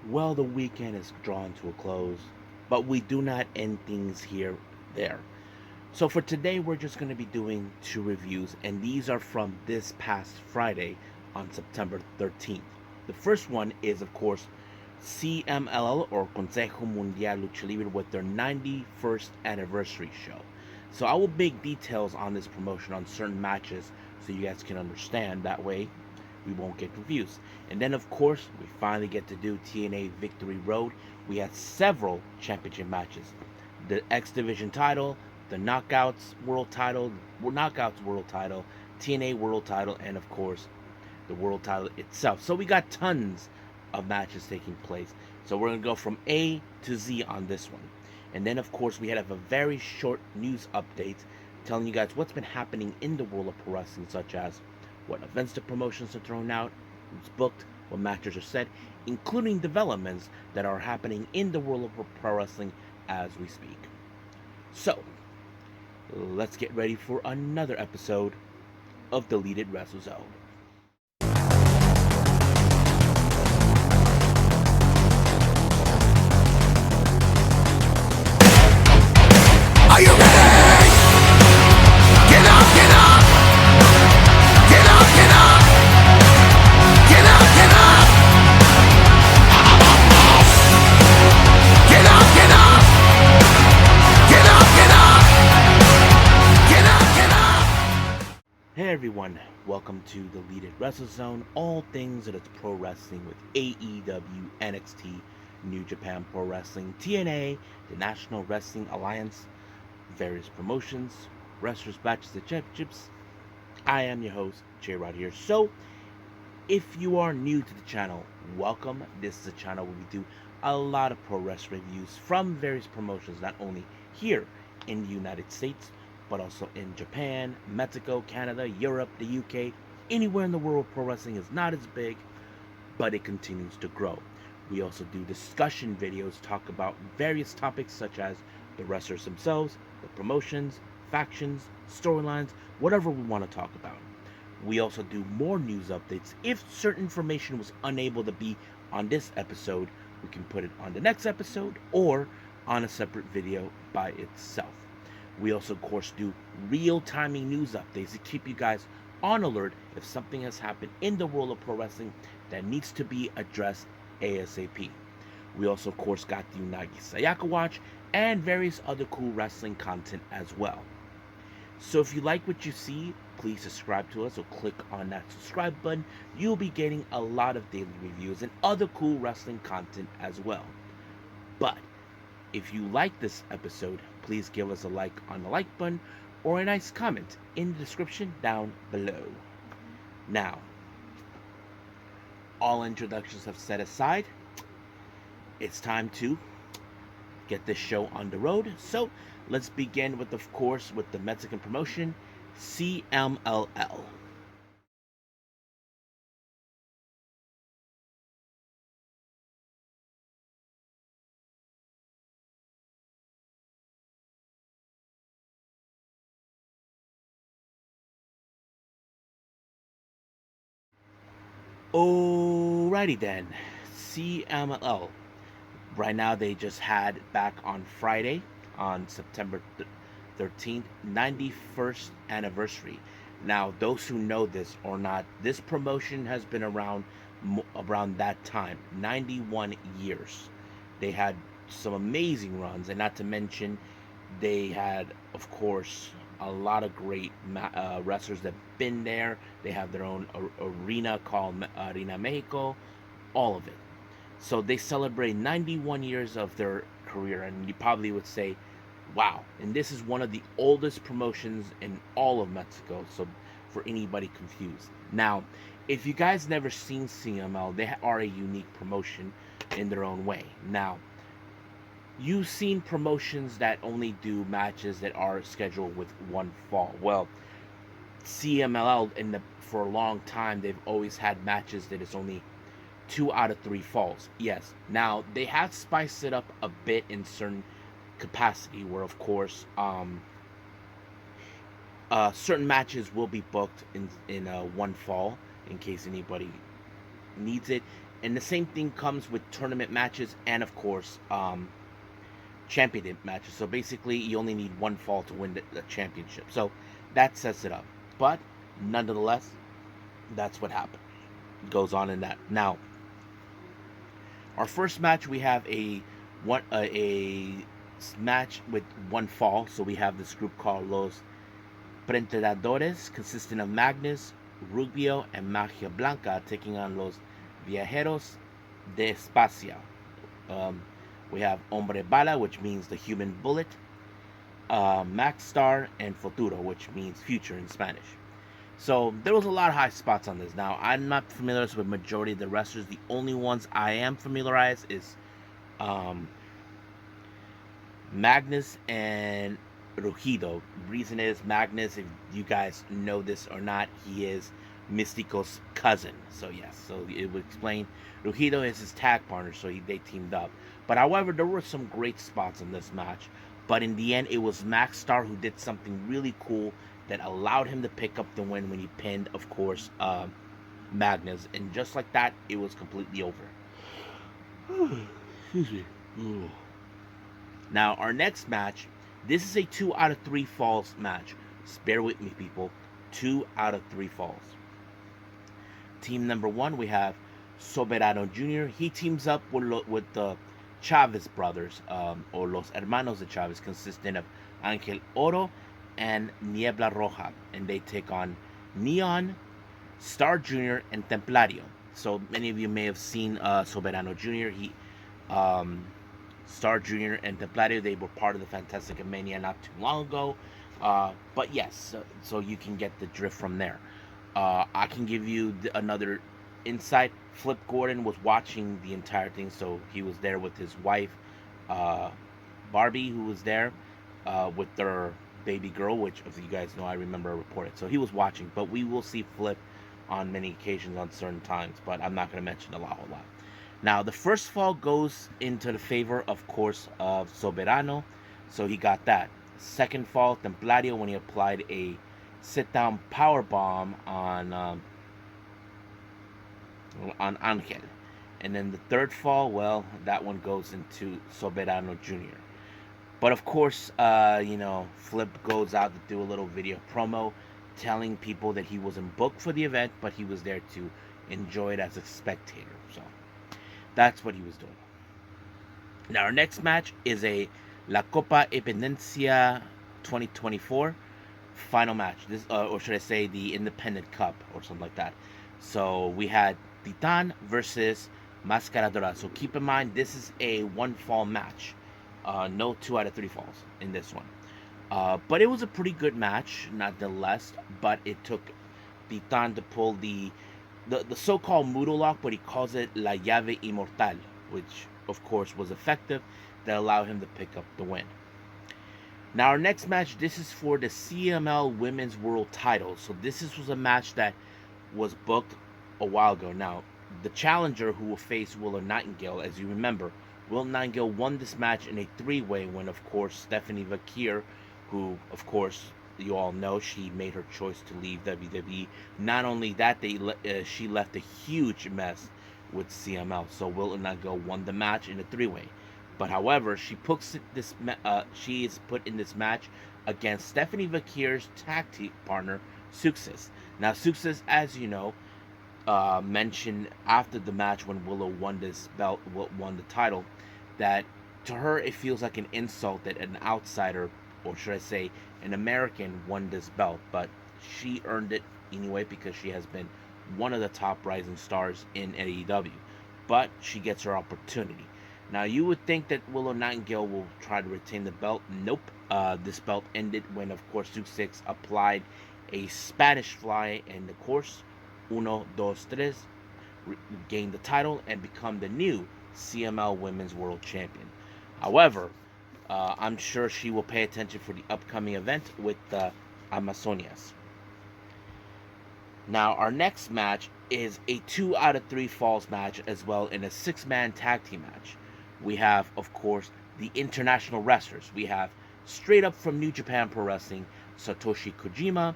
Well, the weekend is drawn to a close, but we do not end things here, there. So for today, we're just going to be doing two reviews, and these are from this past Friday on September 13th. The first one is, of course, CMLL or Consejo Mundial Lucha Libre with their 91st anniversary show. So I will make details on this promotion on certain matches so you guys can understand. That way, we won't get confused. And then, of course, we finally get to do TNA Victory Road. We had several championship matches: the X Division title, the Knockouts World Title, TNA World Title, and of course, the World Title itself. So we got tons of matches taking place. So we're gonna go from A to Z on this one. And then, of course, we had a very short news update telling you guys what's been happening in the world of pro wrestling, such as what events the promotions are thrown out, who's booked, what matches are set, including developments that are happening in the world of pro wrestling as we speak. So, let's get ready for another episode of Deleted Wrestle Zone. Are you ready? Get up, get up! Get up, get up! Get up, get up! Get up, get up! Get up, get up! Get up, get up! Hey everyone, welcome to Deleted Wrestle Zone, all things that is pro wrestling with AEW, NXT, New Japan Pro Wrestling, TNA, the National Wrestling Alliance, various promotions, wrestlers, matches, and championships. I am your host, J Rod here. So, if you are new to the channel, welcome. This is a channel where we do a lot of pro wrestling reviews from various promotions, not only here in the United States, but also in Japan, Mexico, Canada, Europe, the UK, anywhere in the world. Pro wrestling is not as big, but it continues to grow. We also do discussion videos, talk about various topics such as the wrestlers themselves, the promotions, factions, storylines, whatever we want to talk about. We also do more news updates. If certain information was unable to be on this episode, we can put it on the next episode or on a separate video by itself. We also, of course, do real-timing news updates to keep you guys on alert if something has happened in the world of pro wrestling that needs to be addressed ASAP. We also, of course, got the Unagi Sayaka Watch and various other cool wrestling content as well. So if you like what you see, please subscribe to us or click on that subscribe button. You'll be getting a lot of daily reviews and other cool wrestling content as well. But if you like this episode, please give us a like on the like button or a nice comment in the description down below. Now, all introductions have set aside. It's time to get this show on the road. So let's begin with, of course, with the Mexican promotion, CMLL. Alrighty then, CMLL. Right now, they just had back on Friday, on September 13th, 91st anniversary. Now, those who know this or not, this promotion has been around that time, 91 years. They had some amazing runs, and not to mention, they had, of course, a lot of great wrestlers that have been there. They have their own arena called Arena Mexico, all of it. So they celebrate 91 years of their career, and you probably would say, wow. And this is one of the oldest promotions in all of Mexico, so for anybody confused. Now, if you guys never seen CML, they are a unique promotion in their own way. Now, you've seen promotions that only do matches that are scheduled with one fall. Well, CMLL for a long time they've always had matches that is only 2 out of 3 falls. Yes. Now they have spiced it up a bit in certain capacity, where of course certain matches will be booked in one fall in case anybody needs it, And the same thing comes with tournament matches and, of course, championship matches. So basically, you only need one fall to win the championship. So that sets it up. But nonetheless, that's what happened. It goes on in that. Now, our first match, we have a match with one fall. So we have this group called Los Pretendadores, consisting of Magnus, Rubio, and Magia Blanca, taking on Los Viajeros de Espacio. We have Hombre Bala, which means the human bullet, Max Star, and Futuro, which means future in Spanish. So there was a lot of high spots on this. Now, I'm not familiar with majority of the wrestlers. The only ones I am familiarized is Magnus and Rugido. Reason is Magnus, if you guys know this or not, he is Mystico's cousin. So yes, so it would explain. Rugido is his tag partner, so they teamed up. But however, there were some great spots in this match. But in the end, it was Max Star who did something really cool that allowed him to pick up the win when he pinned, of course, Magnus. And just like that, it was completely over. Excuse me. Now, our next match, this is a 2 out of 3 falls match. Just bear with me, people. 2 out of 3 falls. Team number 1, we have Soberano Jr. He teams up with the Chavez brothers, or Los Hermanos de Chavez, consisting of Angel Oro and Niebla Roja. And they take on Neon, Star Jr., and Templario. So many of you may have seen Soberano Jr. Star Jr. and Templario, they were part of the Fantastic Mania not too long ago. But yes, so you can get the drift from there. I can give you another insight. Flip Gordon was watching the entire thing, so he was there with his wife, Barbie, who was there with their baby girl, which, if you guys know, I remember reported. So he was watching, but we will see Flip on many occasions on certain times, but I'm not going to mention a lot. Now, the first fall goes into the favor, of course, of Soberano, so he got that. Second fall, Templario, when he applied a sit-down power bomb on Angel. And then the third fall, well, that one goes into Soberano Jr. But of course, Flip goes out to do a little video promo telling people that he wasn't booked for the event, but he was there to enjoy it as a spectator. So that's what he was doing. Now, our next match is a La Copa Independencia 2024 final match. This, or should I say, the Independent Cup or something like that. So we had Titan versus Máscara Dorada. So keep in mind, this is a 1 fall match. No 2 out of 3 falls in this one. But it was a pretty good match, nonetheless. But it took Titan to pull the so-called Mudo lock, but he calls it La Llave Inmortal, which of course was effective, that allowed him to pick up the win. Now, our next match, this is for the CML Women's World Title. So this was a match that was booked a while ago. Now, the challenger who will face Willow Nightingale, as you remember, Willow Nightingale won this match in a 3-way when, of course, Stephanie Vakir, who, of course, you all know, she made her choice to leave WWE. Not only that, she left a huge mess with CML. So Willow Nightingale won the match in a 3-way. But however, she is put in this match against Stephanie Vakir's tag team partner, Success. Now, Success, as you know, mentioned after the match when Willow won the title, that to her it feels like an insult that an outsider, or should I say, an American, won this belt. But she earned it anyway because she has been one of the top rising stars in AEW. But she gets her opportunity. Now, you would think that Willow Nightingale will try to retain the belt. Nope. This belt ended when, of course, Success applied a Spanish fly, and of course, 1, 2, 3, gained the title and become the new CML Women's World Champion. However, I'm sure she will pay attention for the upcoming event with the Amazonias. Now, our next match is a 2 out of 3 falls match as well, in a 6-man tag team match. We have, of course, the international wrestlers. We have, straight up from New Japan Pro Wrestling, Satoshi Kojima.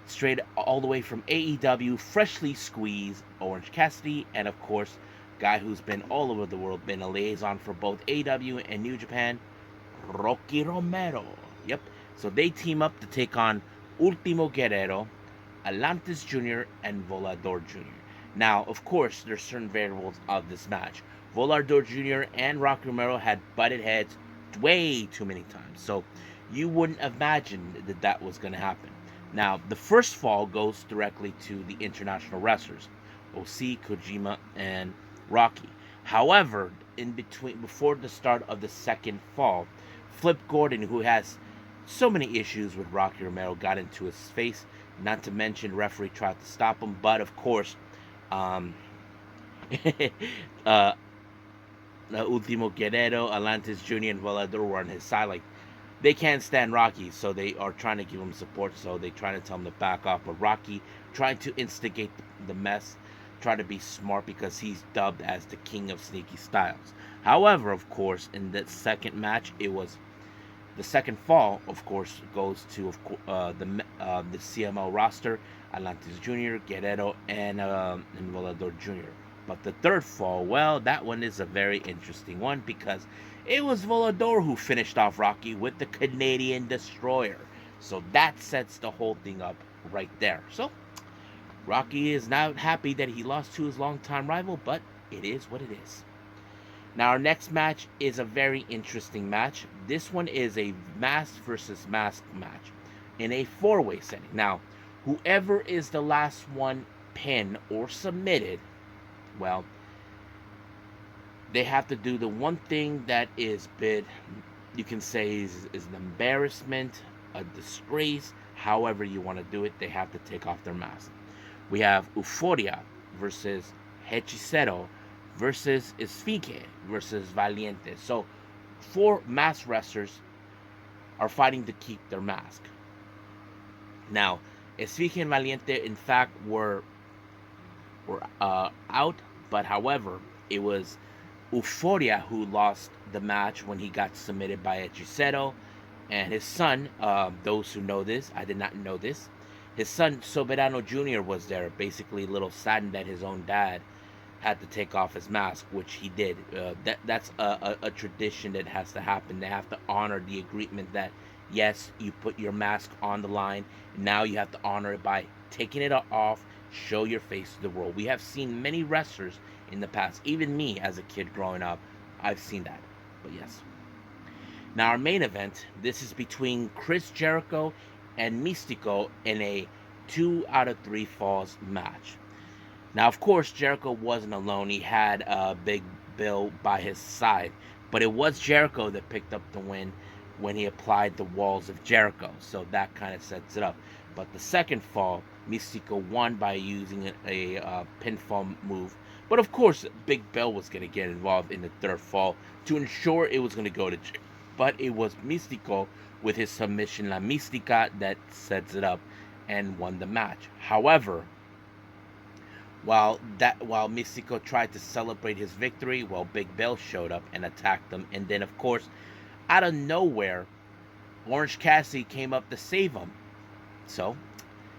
Straight all the way from AEW, freshly squeezed, Orange Cassidy. And, of course, guy who's been all over the world, been a liaison for both AEW and New Japan, Rocky Romero. Yep. So they team up to take on Ultimo Guerrero, Atlantis Jr., and Volador Jr. Now, of course, there's certain variables of this match. Volador Jr. and Rocky Romero had butted heads way too many times, so you wouldn't imagine that that was going to happen. Now, the first fall goes directly to the international wrestlers, OC, Kojima, and Rocky. However, in between, before the start of the second fall, Flip Gordon, who has so many issues with Rocky Romero, got into his face. Not to mention, referee tried to stop him, but of course, um, uh, Ultimo Guerrero, Atlantis Jr., and Volador were on his side. Like, they can't stand Rocky, so they are trying to give him support. So they try to tell him to back off. But Rocky trying to instigate the mess, try to be smart because he's dubbed as the king of sneaky styles. However, of course, in the second match, it was the second fall. Of course, goes to the CML roster: Atlantis Jr., Guerrero, and Volador Jr. But the third fall, well, that one is a very interesting one because it was Volador who finished off Rocky with the Canadian Destroyer. So that sets the whole thing up right there. So Rocky is not happy that he lost to his longtime rival, but it is what it is. Now, our next match is a very interesting match. This one is a mask versus mask match in a four-way setting. Now, whoever is the last one pinned or submitted, well, they have to do the one thing that is you can say is an embarrassment, a disgrace, however you want to do it. They have to take off their mask. We have Euphoria versus Hechicero versus Esfinge versus Valiente. So 4 masked wrestlers are fighting to keep their mask. Now, Esfinge and Valiente, in fact, were out, but however, it was Euphoria who lost the match when he got submitted by Hechicero, and his son, those who know this, I did not know this, his son Soberano Jr. was there, basically a little saddened that his own dad had to take off his mask, which he did. That's a tradition that has to happen. They have to honor the agreement that, yes, you put your mask on the line, now you have to honor it by taking it off, show your face to the world. We have seen many wrestlers in the past, even me as a kid growing up, I've seen that. But yes. Now, our main event, this is between Chris Jericho and Mystico in a 2 out of 3 falls match. Now, of course, Jericho wasn't alone. He had Big Bill by his side. But it was Jericho that picked up the win when he applied the walls of Jericho. So that kind of sets it up. But the second fall, Mystico won by using a pinfall move. But of course, Big Bill was going to get involved in the third fall to ensure it was going to go to Jericho. But it was Mystico with his submission La Mística that sets it up and won the match. However, while Mystico tried to celebrate his victory, well, Big Bill showed up and attacked him. And then, of course, out of nowhere, Orange Cassidy came up to save him. So,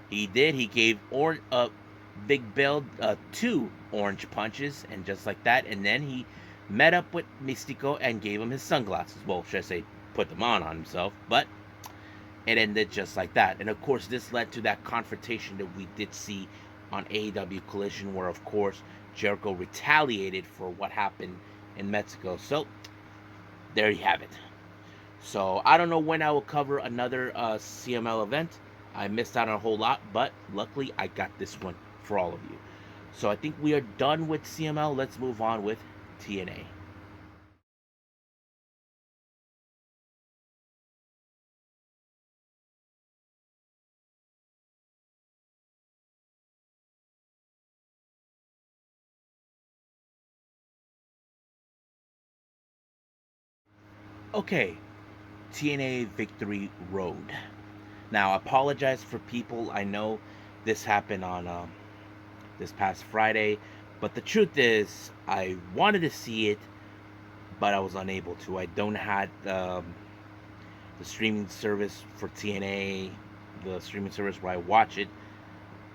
he did. He gave Big Bill 2 orange punches, and just like that. And then he met up with Mystico and gave him his sunglasses. Well, should I say, put them on himself. But it ended just like that. And, of course, this led to that confrontation that we did see on AEW Collision, where of course Jericho retaliated for what happened in Mexico. So there you have it. So I don't know when I will cover another CML event. I missed out on a whole lot, but luckily I got this one for all of you. So I think we are done with CML. Let's move on with TNA. Okay, TNA Victory Road. Now, I apologize for people. I know this happened on this past Friday, but the truth is, I wanted to see it, but I was unable to. I don't have the streaming service for TNA. The streaming service where I watch it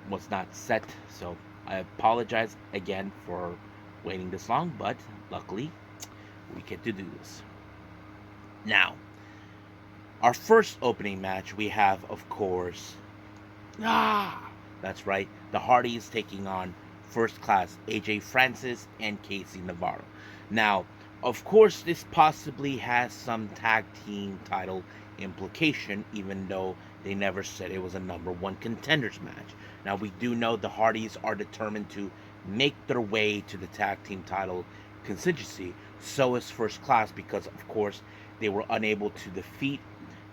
was not set, so I apologize again for waiting this long, but luckily we get to do this. Now, our first opening match, we have, of course, that's right, the Hardys taking on First Class AJ Francis and Casey Navarro. Now, of course, this possibly has some tag team title implication, even though they never said it was a number one contenders match. Now, we do know the Hardys are determined to make their way to the tag team title consistency. So is First Class, because, of course, they were unable to defeat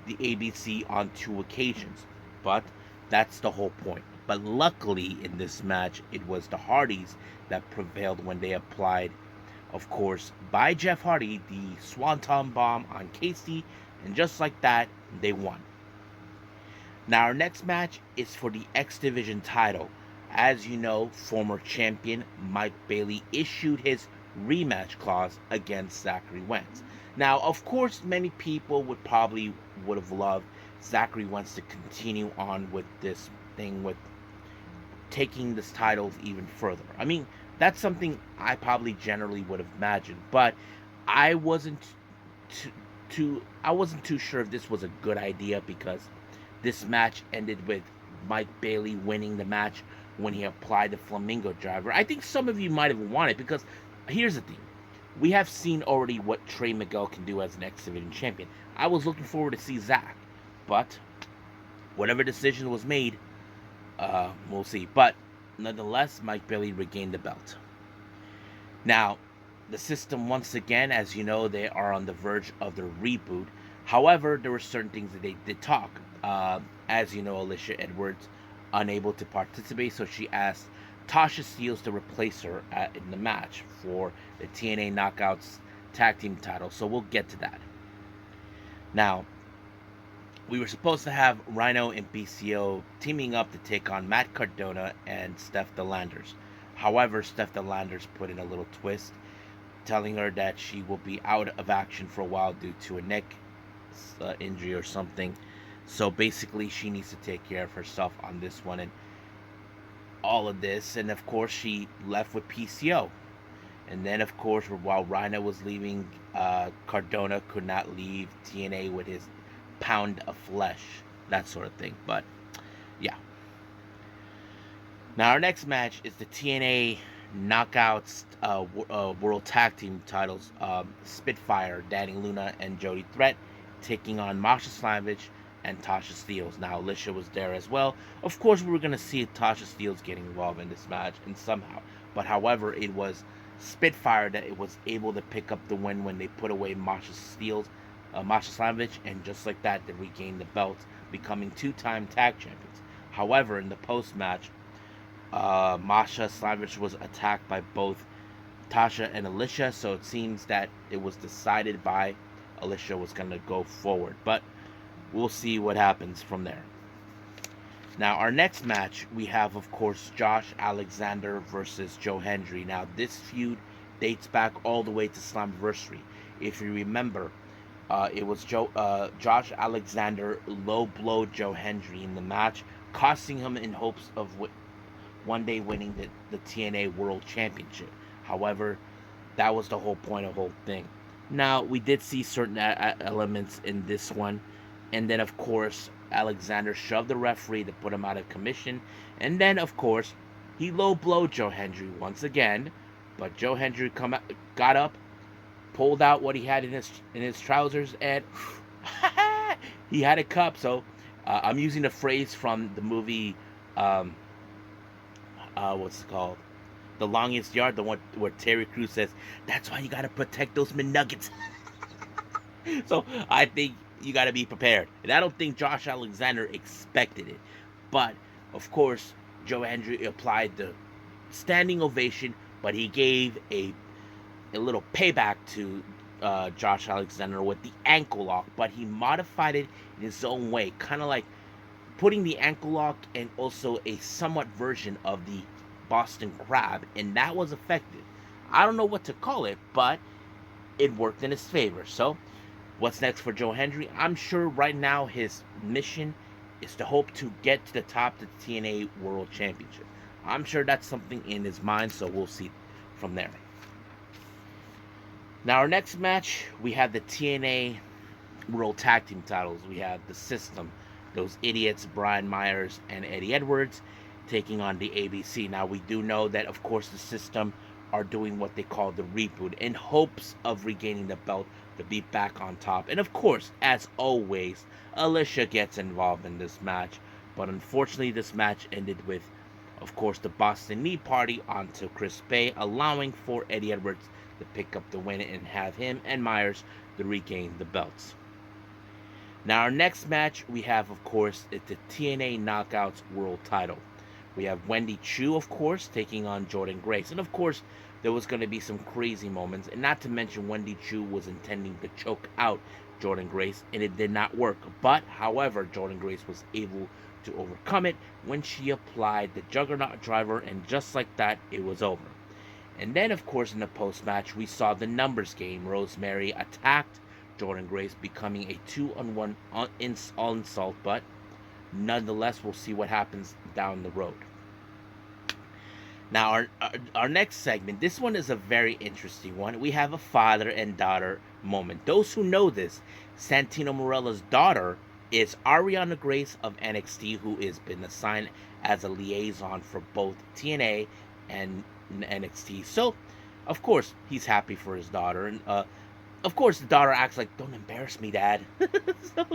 the ABC on 2 occasions. But that's the whole point. But luckily, in this match, it was the Hardys that prevailed when they applied, of course, by Jeff Hardy, the Swanton Bomb on Casey, and just like that, they won. Now, our next match is for the X Division title. As you know, former champion Mike Bailey issued his rematch clause against Zachary Wentz. Now, of course, many people would have loved Zachary Wentz to continue on with this thing with taking this title even further. I mean, that's something I probably generally would have imagined, but I wasn't I wasn't too sure if this was a good idea, because this match ended with Mike Bailey winning the match when he applied the Flamingo Driver. I think some of you might have wanted, because here's the thing. We have seen already what Trey Miguel can do as an X Division champion. I was looking forward to see Zach, but whatever decision was made, we'll see. But nonetheless, Mike Bailey regained the belt. Now, the system, once again, as you know, they are on the verge of their reboot. However, there were certain things that they did talk. As you know, Alicia Edwards unable to participate, so she asked Tasha Steelz to replace her in the match for the TNA Knockouts Tag Team title. So we'll get to that. Now, we were supposed to have Rhino and BCO teaming up to take on Matt Cardona and Steph DeLanders. However, Steph DeLanders put in a little twist, telling her that she will be out of action for a while due to a neck injury or something. So basically, she needs to take care of herself on this one and all of this. And of course, she left with PCO. And then, of course, while Rhino was leaving, Cardona could not leave TNA with his pound of flesh, that sort of thing. But yeah. Now, our next match is the TNA Knockouts World Tag Team titles. Spitfire, Danny Luna, and Jody Threat taking on Masha Slamovich and Tasha Steelz. Now, Alicia was there as well. Of course, we were going to see Tasha Steelz getting involved in this match, and somehow. But however, it was Spitfire that it was able to pick up the win when they put away Masha Slamovich, and just like that, they regained the belt, becoming 2-time tag champions. However, in the post-match, Masha Slamovich was attacked by both Tasha and Alicia, so it seems that it was decided by Alicia was going to go forward. But we'll see what happens from there. Now, our next match, we have, of course, Josh Alexander versus Joe Hendry. Now, this feud dates back all the way to Slammiversary. If you remember, it was Josh Alexander low-blowed Joe Hendry in the match, costing him in hopes of one day winning the TNA World Championship. However, that was the whole point of the whole thing. Now, we did see certain elements in this one. And then, of course, Alexander shoved the referee to put him out of commission. And then, of course, he low-blowed Joe Hendry once again. But Joe Hendry got up, pulled out what he had in his trousers, and he had a cup. So I'm using a phrase from the movie, what's it called? The Longest Yard, the one where Terry Crews says, "That's why you got to protect those McNuggets." So I think you got to be prepared. And I don't think Josh Alexander expected it. But, of course, Joe Hendry applied the standing ovation, but he gave a little payback to Josh Alexander with the ankle lock. But he modified it in his own way, kind of like putting the ankle lock and also a somewhat version of the Boston Crab. And that was effective. I don't know what to call it, but it worked in his favor. So, what's next for Joe Hendry? I'm sure right now his mission is to hope to get to the top of the TNA World Championship. I'm sure that's something in his mind, so we'll see from there. Now, our next match, we have the TNA World Tag Team titles. We have the System, those idiots, Brian Myers and Eddie Edwards, taking on the ABC. Now, we do know that, of course, the System are doing what they call the reboot in hopes of regaining the belt to be back on top. And, of course, as always, Alicia gets involved in this match. But unfortunately, this match ended with, of course, the Boston Knee Party onto Chris Bay, allowing for Eddie Edwards to pick up the win and have him and Myers to regain the belts. Now, our next match we have, of course, is the TNA Knockouts World Title. We have Wendy Chu, of course, taking on Jordynne Grace. And, of course, there was going to be some crazy moments. And not to mention, Wendy Chu was intending to choke out Jordynne Grace, and it did not work. But, however, Jordynne Grace was able to overcome it when she applied the Juggernaut Driver, and just like that, it was over. And then, of course, in the post-match, we saw the numbers game. Rosemary attacked Jordynne Grace, becoming a 2-on-1 insult, but nonetheless, we'll see what happens down the road. Now, our next segment, this one is a very interesting one. We have a father and daughter moment. Those who know this, Santino Marella's daughter is Ariana Grace of NXT, who has been assigned as a liaison for both TNA and NXT. So, of course, he's happy for his daughter, and of course, the daughter acts like, "Don't embarrass me, Dad." So,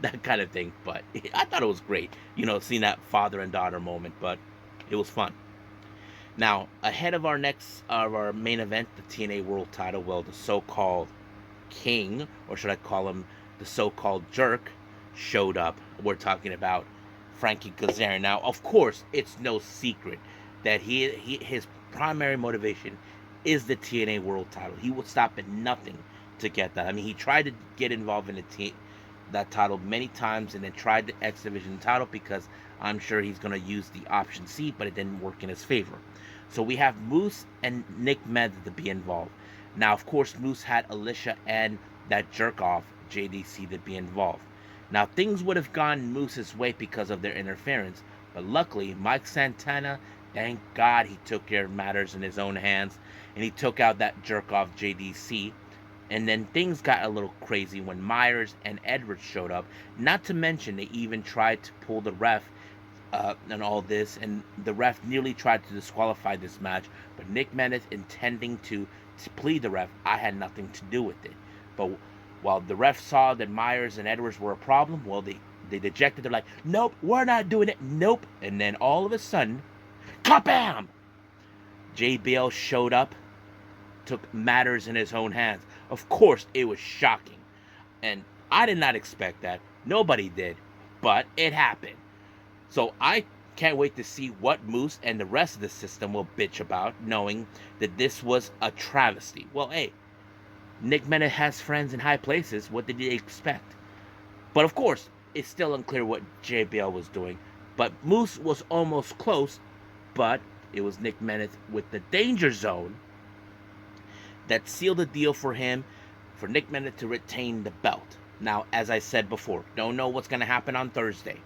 that kind of thing. But I thought it was great, seeing that father and daughter moment. But it was fun. Now, ahead of our main event, the TNA World Title, well, the so-called King, or should I call him the so-called Jerk, showed up. We're talking about Frankie Kazarian. Now, of course, it's no secret that his primary motivation is the TNA World Title. He will stop at nothing to get that. I mean, he tried to get involved in that title many times, and then tried the X Division title because I'm sure he's going to use the option C, but it didn't work in his favor. So we have Moose and Nick Med to be involved. Now, of course, Moose had Alicia and that jerk-off, JDC, to be involved. Now, things would have gone Moose's way because of their interference, but luckily, Mike Santana, thank God, he took care of matters in his own hands, and he took out that jerk-off JDC. And then things got a little crazy when Myers and Edwards showed up. Not to mention, they even tried to pull the ref and all this, and the ref nearly tried to disqualify this match, but Nick Menace, intending to plead the ref, I had nothing to do with it. But while the ref saw that Myers and Edwards were a problem, well, they dejected. They're like, "Nope, we're not doing it, nope." And then all of a sudden, kabam! JBL showed up, took matters in his own hands. Of course, it was shocking, and I did not expect that. Nobody did, but it happened. So I can't wait to see what Moose and the rest of the system will bitch about, knowing that this was a travesty. Well, hey, Nick Mena has friends in high places. What did he expect? But of course, it's still unclear what JBL was doing. But Moose was almost close, but it was Nick Mena with the Danger Zone that sealed the deal for him, for Nick Mena to retain the belt. Now, as I said before, don't know what's going to happen on Thursday.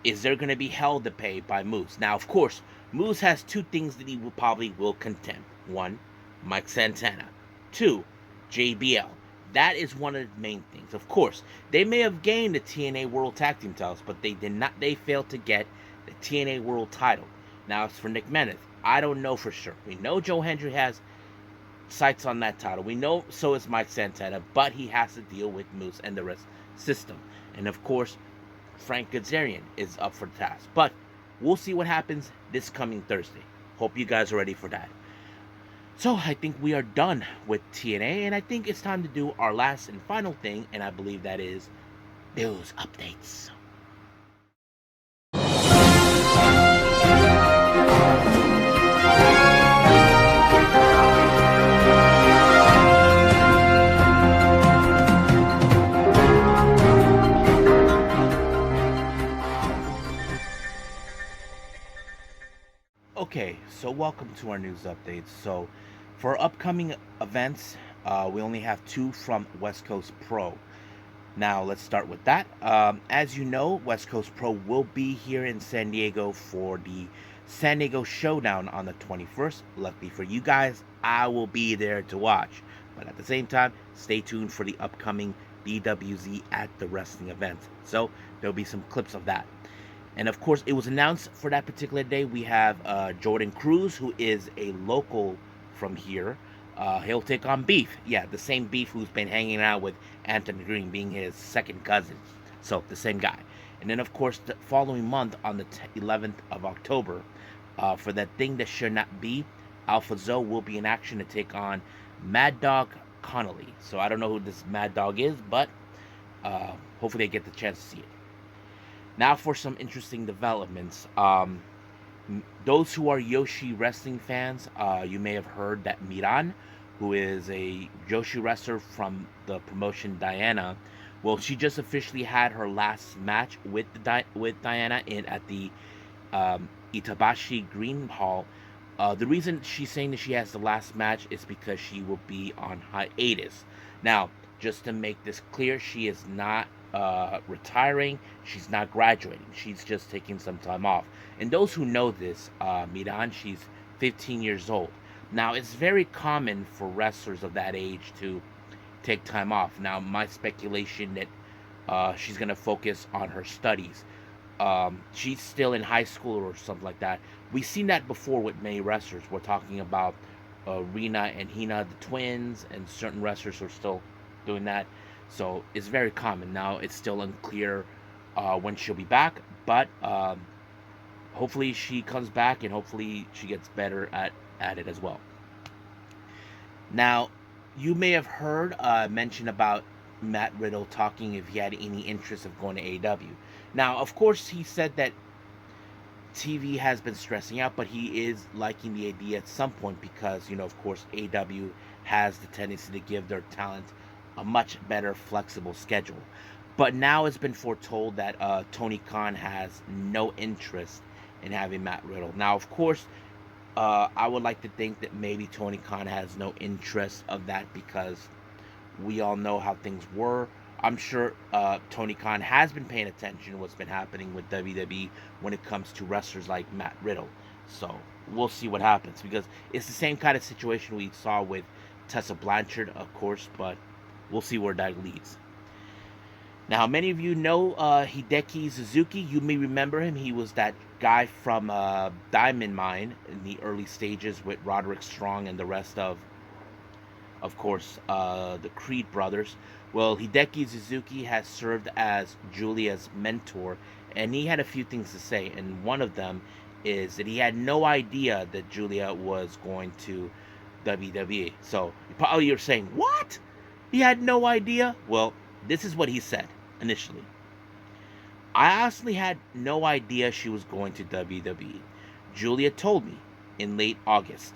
Is there going to be hell to pay by Moose? Now, of course, Moose has two things that he probably will contend. One, Mike Santana. Two, JBL. That is one of the main things. Of course, they may have gained the TNA World Tag Team titles, but they did not. They failed to get the TNA World title. Now, it's for Nick Menace. I don't know for sure. We know Joe Hendry has sights on that title. We know so is Mike Santana, but he has to deal with Moose and the rest system. And of course, Frank Kazarian is up for the task. But we'll see what happens this coming Thursday. Hope you guys are ready for that. So I think we are done with TNA, and I think it's time to do our last and final thing, and I believe that is news updates. Okay, so welcome to our news updates. So for upcoming events, we only have two from West Coast Pro. Now let's start with that. As you know, West Coast Pro will be here in San Diego for the San Diego Showdown on the 21st. Luckily for you guys, I will be there to watch. But at the same time, stay tuned for the upcoming BWZ at the wrestling event. So there'll be some clips of that. And of course, it was announced for that particular day. We have Jordan Cruz, who is a local from here. He'll take on Beef. Yeah, the same Beef who's been hanging out with Anthony Green, being his second cousin. So the same guy. And then, of course, the following month on the 11th of October, for that thing that should not be, Alpha Zoe will be in action to take on Mad Dog Connolly. So I don't know who this Mad Dog is, but hopefully I get the chance to see it. Now for some interesting developments. Those who are Yoshi wrestling fans, you may have heard that Miran, who is a Yoshi wrestler from the promotion Diana, well, she just officially had her last match with Diana at the Itabashi Green Hall. The reason she's saying that she has the last match is because she will be on hiatus. Now, just to make this clear, she is not retiring. She's not graduating. She's just taking some time off. And those who know this, Miran, she's 15 years old. Now, it's very common for wrestlers of that age to take time off. Now, my speculation that she's going to focus on her studies. She's still in high school or something like that. We've seen that before with many wrestlers. We're talking about Rina and Hina, the twins, and certain wrestlers are still doing that. So it's very common. Now it's still unclear when she'll be back, but hopefully she comes back and hopefully she gets better at it as well. Now, you may have heard mention about Matt Riddle talking if he had any interest of going to AEW. Now, of course, he said that TV has been stressing out, but he is liking the idea at some point because, of course, AEW has the tendency to give their talent a much better flexible schedule. But now it's been foretold that Tony Khan has no interest in having Matt Riddle. Now, of course, I would like to think that maybe Tony Khan has no interest of that because we all know how things were. I'm sure Tony Khan has been paying attention to what's been happening with WWE when it comes to wrestlers like Matt Riddle. So we'll see what happens because it's the same kind of situation we saw with Tessa Blanchard, of course, but we'll see where that leads. Now, many of you know Hideki Suzuki. You may remember him. He was that guy from Diamond Mine in the early stages with Roderick Strong and the rest of course, the Creed brothers. Well, Hideki Suzuki has served as Giulia's mentor, and he had a few things to say, and one of them is that he had no idea that Giulia was going to WWE. So, probably you're saying, what? He had no idea? Well, this is what he said initially. I honestly had no idea she was going to WWE. Giulia told me in late August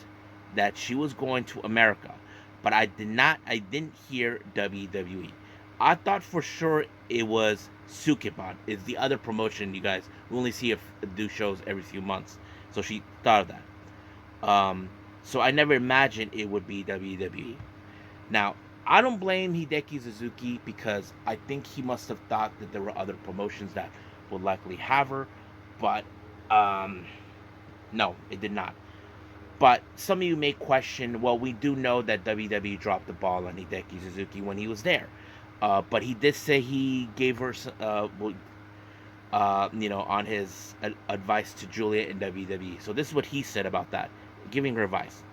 that she was going to America, but I didn't hear WWE. I thought for sure it was Sukeban. It's the other promotion, you guys. We only see do shows every few months. So she thought of that. So I never imagined it would be WWE. Now, I don't blame Hideki Suzuki because I think he must have thought that there were other promotions that would likely have her, but no, it did not. But some of you may question, well, we do know that WWE dropped the ball on Hideki Suzuki when he was there. But he did say he gave her, on his advice to Giulia in WWE. So this is what he said about that, giving her advice.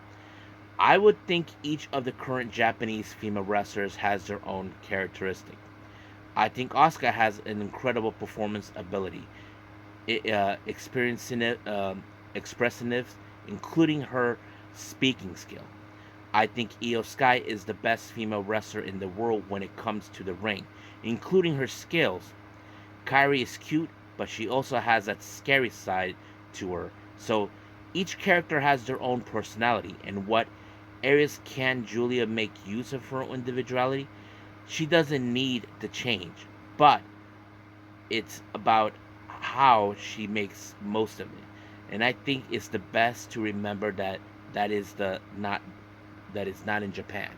I would think each of the current Japanese female wrestlers has their own characteristic. I think Asuka has an incredible performance ability, expressiveness, including her speaking skill. I think Io Sky is the best female wrestler in the world when it comes to the ring, including her skills. Kairi is cute, but she also has that scary side to her. So each character has their own personality, and what areas can Giulia make use of her individuality? She doesn't need to change, but it's about how she makes most of it. And I think it's the best to remember that is not in Japan.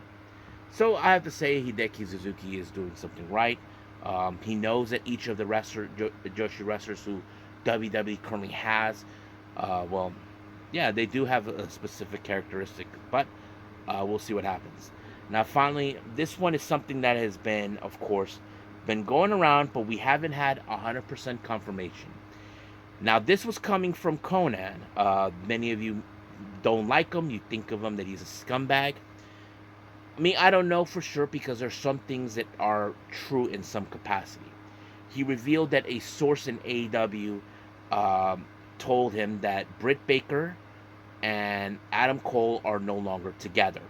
So I have to say Hideki Suzuki is doing something right. He knows that each of the Joshi wrestlers who WWE currently has, they do have a specific characteristic, but we'll see what happens. Now, finally, this one is something that has been, of course, been going around, but we haven't had 100% confirmation. Now, this was coming from Conan. Many of you don't like him. You think of him that he's a scumbag. I mean, I don't know for sure because there's some things that are true in some capacity. He revealed that a source in AEW told him that Britt Baker and Adam Cole are no longer together.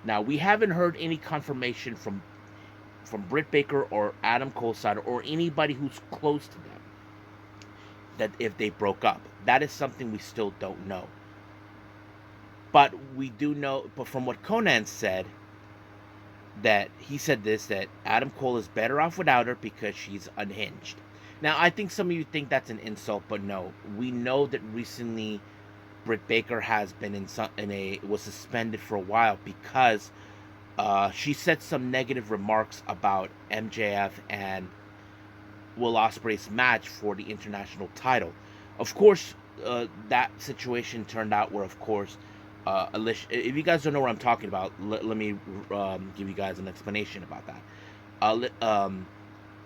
Now, we haven't heard any confirmation from Britt Baker or Adam Cole's side or anybody who's close to them that if they broke up. That is something we still don't know. But we do know, but from what Conan said, that he said this, that Adam Cole is better off without her because she's unhinged. Now, I think some of you think that's an insult, but no. We know that recently Britt Baker has been was suspended for a while because she said some negative remarks about MJF and Will Ospreay's match for the international title. Of course, that situation turned out where, of course, Alicia. If you guys don't know what I'm talking about, let me give you guys an explanation about that.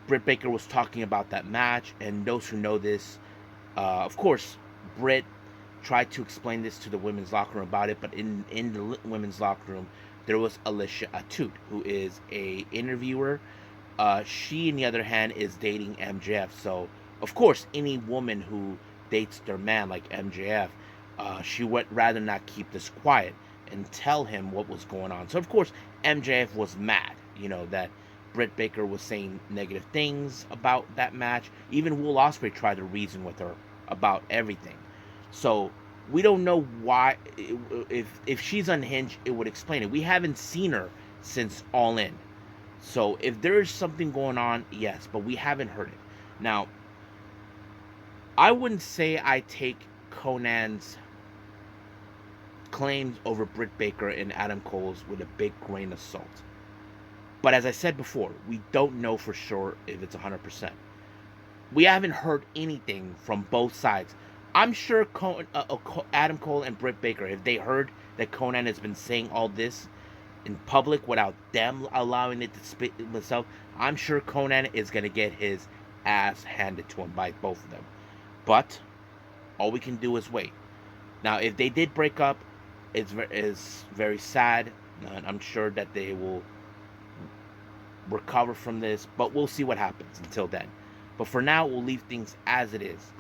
Britt Baker was talking about that match, and those who know this, of course, Britt tried to explain this to the women's locker room about it, but in the women's locker room, there was Alicia Atut, who is a interviewer. She, on the other hand, is dating MJF. So, of course, any woman who dates their man like MJF, she would rather not keep this quiet and tell him what was going on. So, of course, MJF was mad, that Britt Baker was saying negative things about that match. Even Will Ospreay tried to reason with her about everything. So, we don't know why. If she's unhinged, it would explain it. We haven't seen her since All In. So, if there is something going on, yes, but we haven't heard it. Now, I wouldn't say I take Conan's claims over Britt Baker and Adam Cole's with a big grain of salt. But as I said before, we don't know for sure if it's 100%. We haven't heard anything from both sides. I'm sure Adam Cole and Britt Baker, if they heard that Conan has been saying all this in public without them allowing it to spit themselves, I'm sure Conan is going to get his ass handed to him by both of them. But all we can do is wait. Now, if they did break up, it's very sad, and I'm sure that they will recover from this, but we'll see what happens until then. But for now, we'll leave things as it is.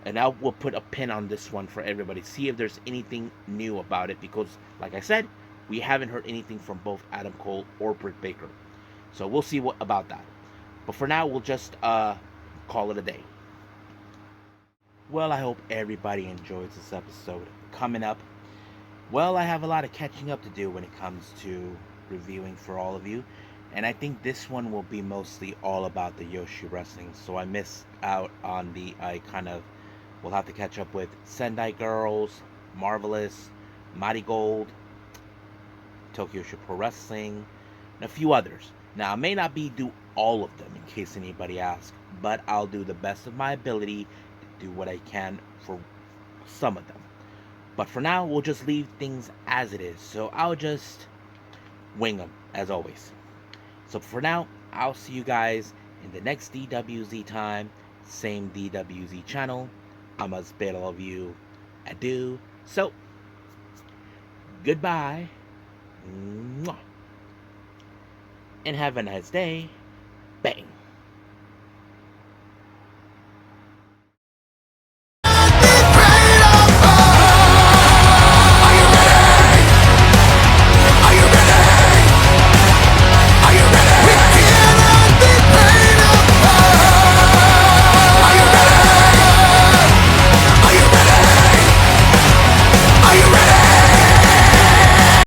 And now we'll put a pin on this one for everybody. See if there's anything new about it. Because, like I said, we haven't heard anything from both Adam Cole or Britt Baker. So we'll see what about that. But for now, we'll just call it a day. Well, I hope everybody enjoys this episode. Coming up, well, I have a lot of catching up to do when it comes to reviewing for all of you. And I think this one will be mostly all about the Yoshi wrestling. So I missed out on we'll have to catch up with Sendai Girls, Marvelous, Mighty Gold, Tokyo Show Pro Wrestling, and a few others. Now, I may not do all of them in case anybody asks, but I'll do the best of my ability to do what I can for some of them. But for now, we'll just leave things as it is. So I'll just wing them, as always. So for now, I'll see you guys in the next DWZ time. Same DWZ channel. I must bid all of you adieu. So, goodbye. Mwah. And have a nice day.